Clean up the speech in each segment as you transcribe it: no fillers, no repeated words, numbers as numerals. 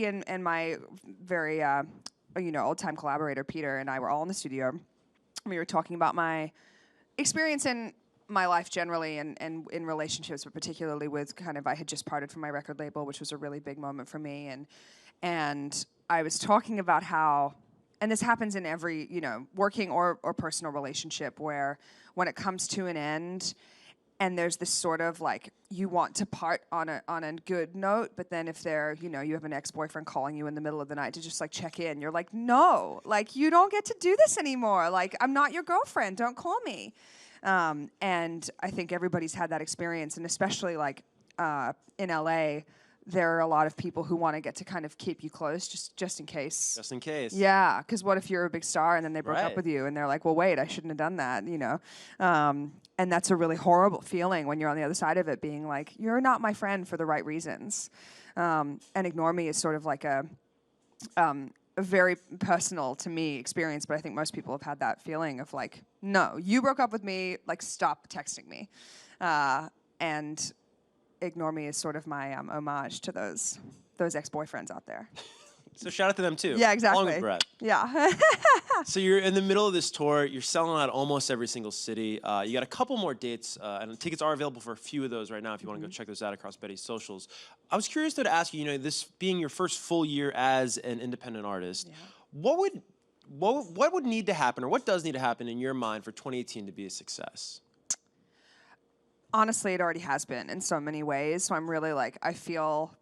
he and my very old-time collaborator Peter and I were all in the studio. We were talking about my experience in my life generally and in relationships, but particularly with I had just parted from my record label, which was a really big moment for me. And I was talking about how, and this happens in every, working or personal relationship, where when it comes to an end, and there's this sort of like, you want to part on a good note, but then if you have an ex-boyfriend calling you in the middle of the night to just like check in, you're like, no, like you don't get to do this anymore. Like, I'm not your girlfriend, don't call me. And I think everybody's had that experience, and especially like in LA, there are a lot of people who want to get to kind of keep you close just in case. Just in case. Yeah, because what if you're a big star and then they broke up Right. with you and they're like, well, wait, I shouldn't have done that, And that's a really horrible feeling when you're on the other side of it, being like, you're not my friend for the right reasons. And Ignore Me is sort of like a very personal to me experience, but I think most people have had that feeling of like, no, you broke up with me, like stop texting me. And Ignore Me is sort of my homage to those ex-boyfriends out there. So shout out to them too. Yeah, exactly. Along with Brett. Yeah. So you're in the middle of this tour. You're selling out almost every single city. You got a couple more dates, and tickets are available for a few of those right now if you want to go check those out across Betty's socials. I was curious though to ask you, this being your first full year as an independent artist, Yeah. what would need to happen, or what does need to happen in your mind for 2018 to be a success? Honestly, it already has been in so many ways. So I'm really like, I feel,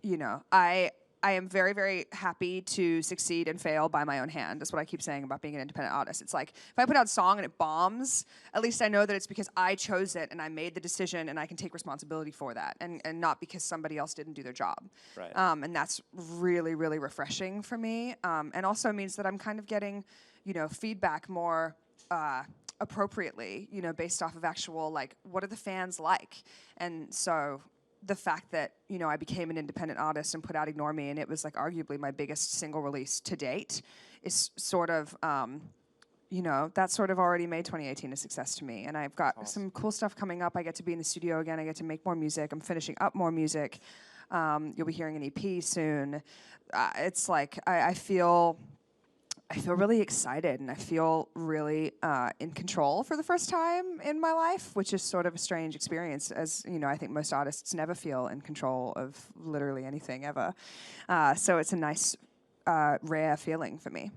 I am very, very happy to succeed and fail by my own hand. That's what I keep saying about being an independent artist. It's like, if I put out a song and it bombs, at least I know that it's because I chose it and I made the decision and I can take responsibility for that, and not because somebody else didn't do their job. Right. And that's really, really refreshing for me. And also means that I'm kind of getting, feedback more appropriately, based off of actual, like, what are the fans like? And so the fact that, I became an independent artist and put out Ignore Me, and it was like arguably my biggest single release to date, is sort of, that sort of already made 2018 a success to me. And I've got some cool stuff coming up. I get to be in the studio again. I get to make more music. I'm finishing up more music. You'll be hearing an EP soon. It's like, I feel really excited, and I feel really in control for the first time in my life, which is sort of a strange experience, as I think most artists never feel in control of literally anything ever. So it's a nice, rare feeling for me.